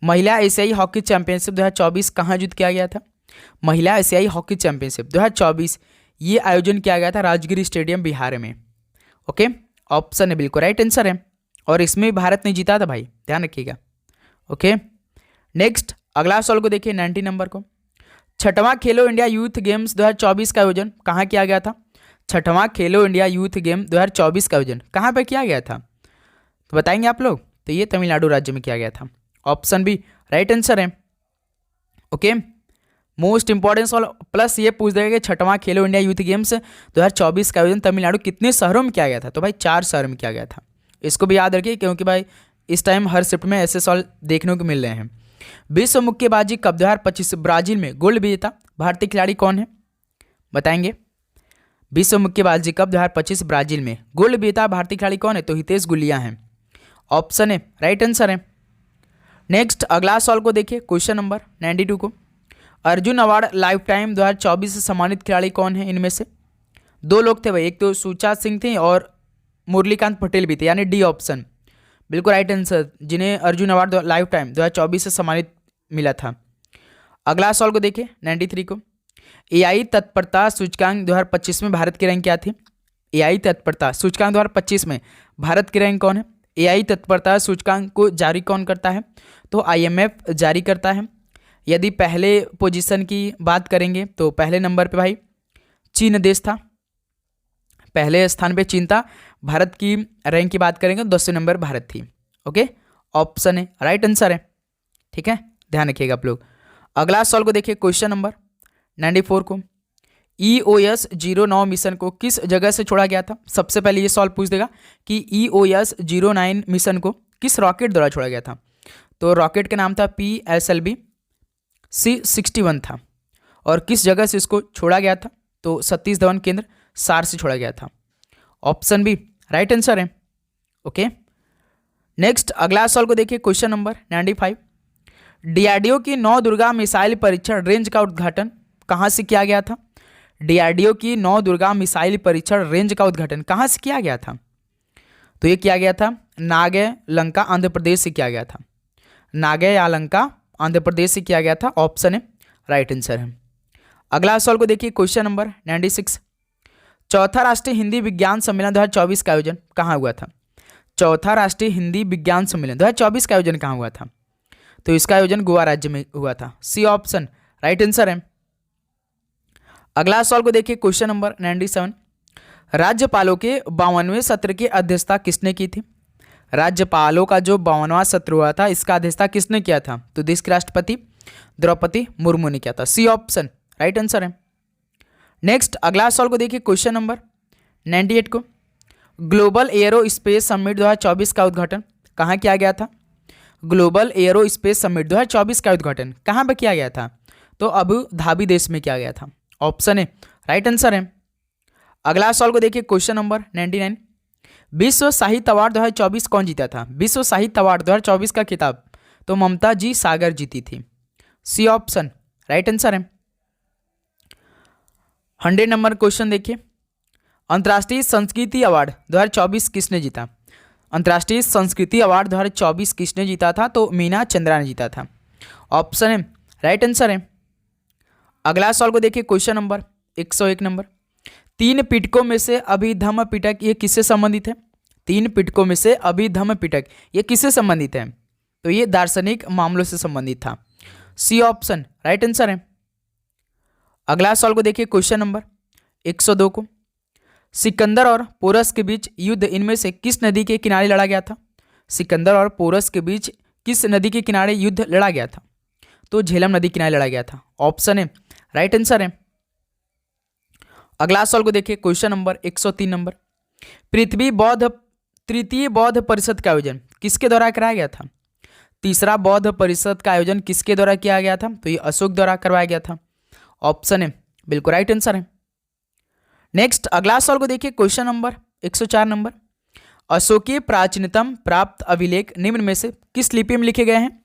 महिला एशियाई हॉकी चैंपियनशिप 2024 कहाँ आयोजित किया गया था? महिला एशियाई हॉकी चैंपियनशिप 2024 ये आयोजन किया गया था राजगिर स्टेडियम बिहार में, ओके, ऑप्शन है बिल्कुल राइट आंसर है, और इसमें भारत ने जीता था भाई, ध्यान रखिएगा, ओके। नेक्स्ट अगला सवाल को देखिए, 90 नंबर को, छठवां खेलो इंडिया यूथ गेम्स 2024 का आयोजन कहाँ किया गया था? छठवां खेलो इंडिया यूथ गेम 2024 का आयोजन कहाँ पर किया गया था? तो बताएंगे आप लोग, तो ये तमिलनाडु राज्य में किया गया था, ऑप्शन बी राइट आंसर है, ओके। मोस्ट इंपॉर्टेंट सवाल प्लस ये पूछ देगा कि छठवां खेलो इंडिया यूथ गेम्स 2024 का आयोजन तमिलनाडु कितने शहरों में किया गया था? तो भाई 4 शहरों में किया गया था, इसको भी याद रखिए, क्योंकि भाई इस टाइम हर शिफ्ट में ऐसे सवाल देखने को मिल रहे हैं। विश्व मुक्केबाजी कप 2025 ब्राजील में गोल्ड विजेता भारतीय खिलाड़ी कौन है? बताएंगे, विश्व मुक्केबाजी कप 2025 ब्राजील में गोल्ड विजेता भारतीय खिलाड़ी कौन है? तो हितेश गुलिया हैं, ऑप्शन है राइट आंसर है। नेक्स्ट अगला सवाल को देखिए, क्वेश्चन नंबर 92 को, अर्जुन अवार्ड लाइफ टाइम 2024 से सम्मानित खिलाड़ी कौन है? इनमें से 2 लोग थे भाई, एक तो सुचा सिंह थे और मुरलीकांत पटेल भी थे, यानी डी ऑप्शन बिल्कुल राइट आंसर, जिन्हें अर्जुन अवार्ड लाइफ टाइम 2024 से सम्मानित मिला था। अगला सवाल को देखिए, 93 को, एआई तत्परता सूचकांक 2025 में भारत की रैंक क्या थी? एआई तत्परता सूचकांक 2025 में भारत की रैंक कौन है? एआई तत्परता सूचकांक को जारी कौन करता है? तो आईएमएफ जारी करता है। यदि पहले पोजीशन की बात करेंगे तो पहले नंबर पे भाई चीन देश था, पहले स्थान पे चीन था। भारत की रैंक की बात करेंगे तो 10वें नंबर भारत थी, ओके, ऑप्शन है राइट आंसर है, ठीक है, ध्यान रखिएगा आप लोग। अगला सवाल को देखिए, क्वेश्चन नंबर 94 को EOS-09 मिशन को किस जगह से छोड़ा गया था? सबसे पहले ये सवाल पूछ देगा कि EOS-09 मिशन को किस रॉकेट द्वारा छोड़ा गया था? तो रॉकेट का नाम था PSLV C61 था। और किस जगह से इसको छोड़ा गया था? तो सतीश धवन केंद्र सार से छोड़ा गया था। ऑप्शन बी राइट आंसर है। ओके, नेक्स्ट अगला सवाल को देखिए, क्वेश्चन नंबर 95। DRDO की 9 दुर्गा मिसाइल परीक्षण रेंज का उद्घाटन कहाँ से किया गया था? DRDO की 9 दुर्गा मिसाइल परीक्षण रेंज का उद्घाटन कहाँ से किया गया था? तो ये किया गया था नागे लंका आंध्र प्रदेश से किया गया था। नागे या लंका आंध्र प्रदेश से किया गया था। ऑप्शन है राइट आंसर है। अगला सवाल को देखिए, क्वेश्चन नंबर 96। चौथा राष्ट्रीय हिंदी विज्ञान सम्मेलन 2024 का आयोजन कहाँ हुआ था? चौथा राष्ट्रीय हिंदी विज्ञान सम्मेलन 2024 का आयोजन कहाँ हुआ था? तो इसका आयोजन गोवा राज्य में हुआ था। सी ऑप्शन राइट आंसर है। अगला सवाल को देखिए, क्वेश्चन नंबर 97। राज्यपालों के 52वें सत्र की अध्यक्षता किसने की थी? राज्यपालों का जो 52वां सत्र हुआ था, इसका अध्यक्षता किसने किया था? तो देश के राष्ट्रपति द्रौपदी मुर्मू ने किया था। सी ऑप्शन राइट आंसर है। नेक्स्ट अगला सवाल को देखिए, क्वेश्चन नंबर 98 को ग्लोबल एरो स्पेस समिट 2024 का उद्घाटन कहाँ किया गया था? ग्लोबल एरो स्पेस समिट 2024 का उद्घाटन कहाँ पर किया गया था? तो अबू धाबी देश में किया गया था। ऑप्शन है राइट आंसर है। अगला सवाल को देखिए, क्वेश्चन नंबर 99। विश्व साहित्य अवार्ड 2024 कौन जीता था? विश्व साहित्य अवार्ड 2024 का खिताब तो ममता जी सागर जीती थी। सी ऑप्शन राइट आंसर है। 100 नंबर क्वेश्चन देखिए, अंतर्राष्ट्रीय संस्कृति अवार्ड 2024 किसने जीता? अंतर्राष्ट्रीय संस्कृति अवार्ड 2024 किसने जीता था? तो मीना चंद्रा ने जीता था। ऑप्शन है राइट आंसर है। अगला सवाल को देखिए, क्वेश्चन नंबर 101 नंबर। 3 पिटकों में से अभिधम्म पिटक ये किससे संबंधित है? 3 पिटकों में से अभिधम्म पिटक ये किससे संबंधित है? तो ये दार्शनिक मामलों से संबंधित था। सी ऑप्शन राइट आंसर है। अगला सवाल को देखिए, क्वेश्चन नंबर 102 को सिकंदर और पोरस के बीच युद्ध इनमें से किस नदी के किनारे लड़ा गया था? सिकंदर और पोरस के बीच किस नदी के किनारे युद्ध लड़ा गया था? तो झेलम नदी किनारे लड़ा गया था। ऑप्शन है राइट आंसर है। अगला सवाल को देखिए, क्वेश्चन नंबर 103 नंबर। पृथ्वी बौद्ध तृतीय बौद्ध परिषद का आयोजन किसके द्वारा कराया गया था? तीसरा बौद्ध परिषद का आयोजन किसके द्वारा किया गया था? तो ये अशोक द्वारा करवाया गया था। ऑप्शन है बिल्कुल राइट आंसर है। नेक्स्ट अगला सवाल को देखिए, क्वेश्चन नंबर 104 नंबर। अशोकीय प्राचीनतम प्राप्त अभिलेख निम्न में से किस लिपि में लिखे गए हैं?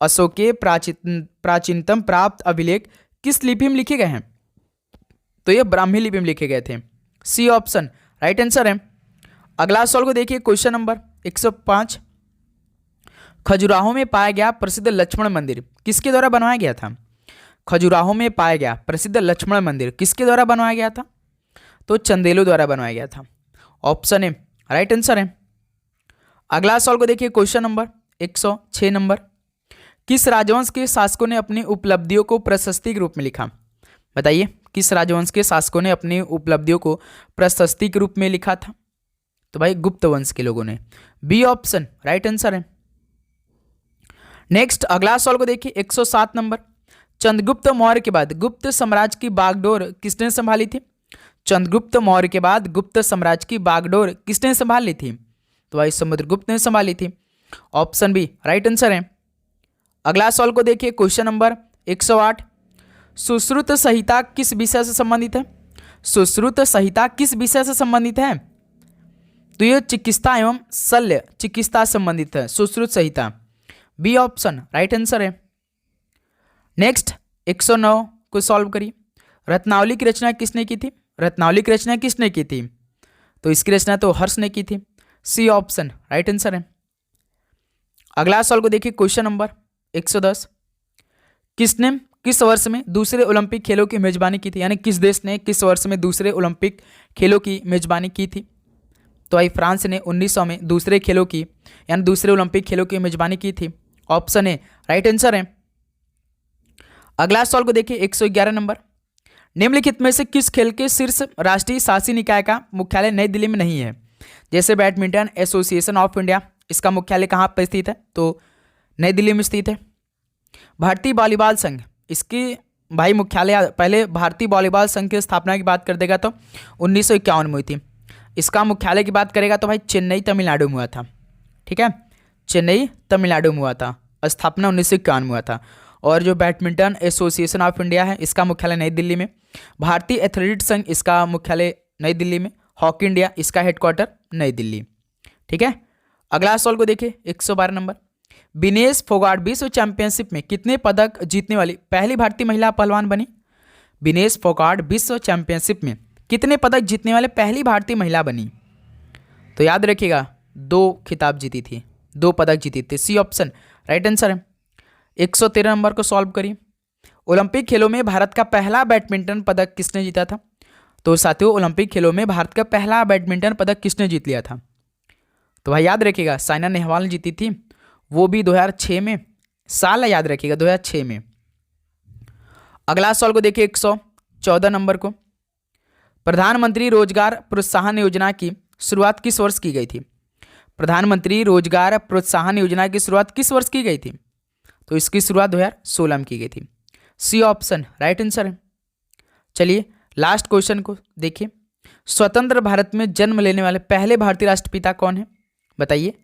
अशोकीय प्राचीनतम प्राप्त अभिलेख किस लिपि में लिखे गए हैं? तो ये ब्राह्मी लिपि में लिखे गए थे। सी ऑप्शन राइट आंसर है। अगला सवाल को देखिए, क्वेश्चन नंबर 105। खजुराहो में पाया गया प्रसिद्ध लक्ष्मण मंदिर किसके द्वारा बनवाया गया था? खजुराहो में पाया गया प्रसिद्ध लक्ष्मण मंदिर किसके द्वारा बनवाया गया था? तो चंदेलो द्वारा बनवाया गया था। ऑप्शन है राइट आंसर है। अगला सवाल को देखिए, क्वेश्चन नंबर 106 नंबर। किस राजवंश के शासकों ने अपनी उपलब्धियों को प्रशस्ति के रूप में लिखा? बताइए, किस राजवंश के शासकों ने अपनी उपलब्धियों को प्रशस्ति के रूप में लिखा था? तो भाई गुप्त वंश के लोगों ने। बी ऑप्शन राइट आंसर है। नेक्स्ट अगला सवाल को देखिए, 107 नंबर। चंद्रगुप्त मौर्य के बाद गुप्त साम्राज्य की बागडोर किसने संभाली थी? चंद्रगुप्त मौर्य के बाद गुप्त साम्राज्य की बागडोर किसने संभाल ली थी? तो भाई समुद्रगुप्त ने संभाली थी। ऑप्शन बी राइट आंसर है। अगला सवाल को देखिए, क्वेश्चन नंबर 108। सुश्रुत संहिता किस विषय से संबंधित है? सुश्रुत संहिता किस विषय से संबंधित है? तो ये चिकित्सा एवं शल्य चिकित्सा संबंधित है सुश्रुत संहिता। बी ऑप्शन राइट आंसर है। नेक्स्ट 109 को सॉल्व करिए। रत्नावली की रचना किसने की थी? रत्नावली की रचना किसने की थी? तो इसकी रचना तो हर्ष ने की थी। सी ऑप्शन राइट आंसर है। अगला सवाल को देखिए, क्वेश्चन नंबर 110। किसने किस वर्ष में दूसरे ओलंपिक खेलों की मेजबानी की थी? यानी किस देश ने किस वर्ष में दूसरे ओलंपिक खेलों की मेजबानी की थी? तो भाई फ्रांस ने 1900 में दूसरे खेलों की यानी दूसरे ओलंपिक खेलों की मेजबानी की थी। ऑप्शन ए राइट आंसर है। अगला सवाल को देखिए, 111 नंबर। निम्नलिखित में से किस खेल के शीर्ष राष्ट्रीय शासी निकाय का मुख्यालय नई दिल्ली में नहीं है? जैसे बैडमिंटन एसोसिएशन ऑफ इंडिया, इसका मुख्यालय कहाँ पर स्थित है? तो नई दिल्ली में स्थित है। भारतीय वॉलीबॉल संघ, इसकी भाई मुख्यालय, पहले भारतीय वॉलीबॉल संघ की स्थापना की बात कर देगा तो 1951 में हुई थी। इसका मुख्यालय की बात करेगा तो भाई चेन्नई तमिलनाडु में हुआ था। ठीक है, चेन्नई तमिलनाडु में हुआ था, स्थापना 1951 में हुआ था। और जो बैडमिंटन एसोसिएशन ऑफ इंडिया है, इसका मुख्यालय नई दिल्ली में। भारतीय एथलेटिक्स संघ, इसका मुख्यालय नई दिल्ली में। हॉकी इंडिया, इसका हेडक्वार्टर नई दिल्ली। ठीक है, अगला सवाल को देखिए 112 नंबर। विनेश फोगाट विश्व चैंपियनशिप में कितने पदक जीतने वाली पहली भारतीय महिला पहलवान बनी? विनेश फोगाट विश्व चैंपियनशिप में कितने पदक जीतने वाले पहली भारतीय महिला बनी? तो याद रखिएगा 2 खिताब जीती थी, 2 पदक जीती थी। सी ऑप्शन राइट आंसर है। 113 नंबर को सॉल्व करिए। ओलंपिक खेलों में भारत का पहला बैडमिंटन पदक किसने जीता था? तो साथियों, ओलंपिक खेलों में भारत का पहला बैडमिंटन पदक किसने जीत लिया था? तो भाई याद रखिएगा साइना नेहवाल ने जीती थी, वो भी 2006 में। साल याद रखिएगा 2006 में। अगला सवाल को देखिए 114 नंबर को। प्रधानमंत्री रोजगार प्रोत्साहन योजना की शुरुआत किस वर्ष की गई थी? प्रधानमंत्री रोजगार प्रोत्साहन योजना की शुरुआत किस वर्ष की गई थी? तो इसकी शुरुआत 2016 में की गई थी। सी ऑप्शन राइट आंसर है। चलिए लास्ट क्वेश्चन को देखिए। स्वतंत्र भारत में जन्म लेने वाले पहले भारतीय राष्ट्रपिता कौन है? बताइए।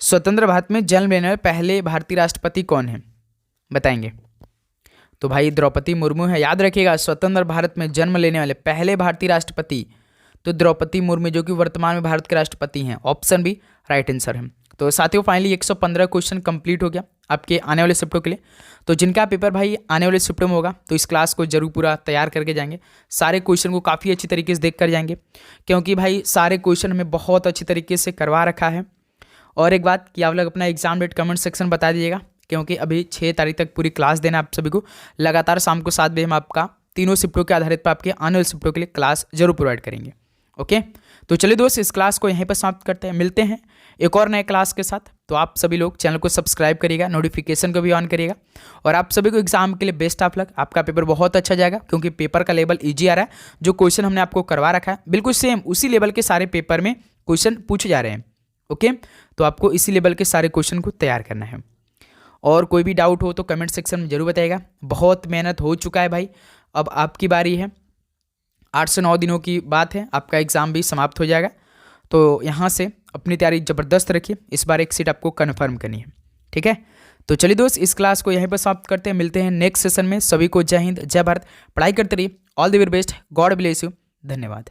स्वतंत्र भारत में जन्म लेने वाले पहले भारतीय राष्ट्रपति कौन है? बताएंगे। तो भाई द्रौपदी मुर्मू है। याद रखिएगा स्वतंत्र भारत में जन्म लेने वाले पहले भारतीय राष्ट्रपति तो द्रौपदी मुर्मू, जो कि वर्तमान में भारत के राष्ट्रपति हैं। ऑप्शन बी राइट आंसर है। तो साथियों फाइनली 115 क्वेश्चन कंप्लीट हो गया आपके आने वाले शिफ्टों के लिए। तो जिनका पेपर भाई आने वाले शिफ्टों में होगा तो इस क्लास को जरूर पूरा तैयार करके जाएंगे। सारे क्वेश्चन को काफ़ी अच्छी तरीके से देख कर जाएंगे, क्योंकि भाई सारे क्वेश्चन हमें बहुत अच्छी तरीके से करवा रखा है। और एक बात कि आप लोग अपना एग्जाम डेट कमेंट सेक्शन में बता दीजिएगा, क्योंकि अभी 6 तारीख तक पूरी क्लास देना आप सभी को। लगातार शाम को 7 बजे हम आपका तीनों शिफ्टों के आधारित पर आपके आने वाले शिफ्टों के लिए क्लास जरूर प्रोवाइड करेंगे। ओके, तो चलिए दोस्त इस क्लास को यहीं पर समाप्त करते हैं। मिलते हैं एक और नए क्लास के साथ। तो आप सभी लोग चैनल को सब्सक्राइब करिएगा, नोटिफिकेशन को भी ऑन करिएगा। और आप सभी को एग्जाम के लिए बेस्ट ऑफ लक। आपका पेपर बहुत अच्छा जाएगा, क्योंकि पेपर का लेवल ईजी आ रहा है। जो क्वेश्चन हमने आपको करवा रखा है बिल्कुल सेम उसी लेवल के सारे पेपर में क्वेश्चन पूछे जा रहे हैं। ओके, तो आपको इसी लेवल के सारे क्वेश्चन को तैयार करना है। और कोई भी डाउट हो तो कमेंट सेक्शन में जरूर बताइएगा। बहुत मेहनत हो चुका है भाई, अब आपकी बारी है। 8 से 9 दिनों की बात है, आपका एग्ज़ाम भी समाप्त हो जाएगा। तो यहाँ से अपनी तैयारी ज़बरदस्त रखिए, इस बार एक सीट आपको कन्फर्म करनी है। ठीक है, तो चलिए दोस्त इस क्लास को यहीं पर समाप्त करते हैं। मिलते हैं नेक्स्ट सेशन में। सभी को जय हिंद, जय भारत। पढ़ाई करते रहिए। All the very best. God bless you. धन्यवाद।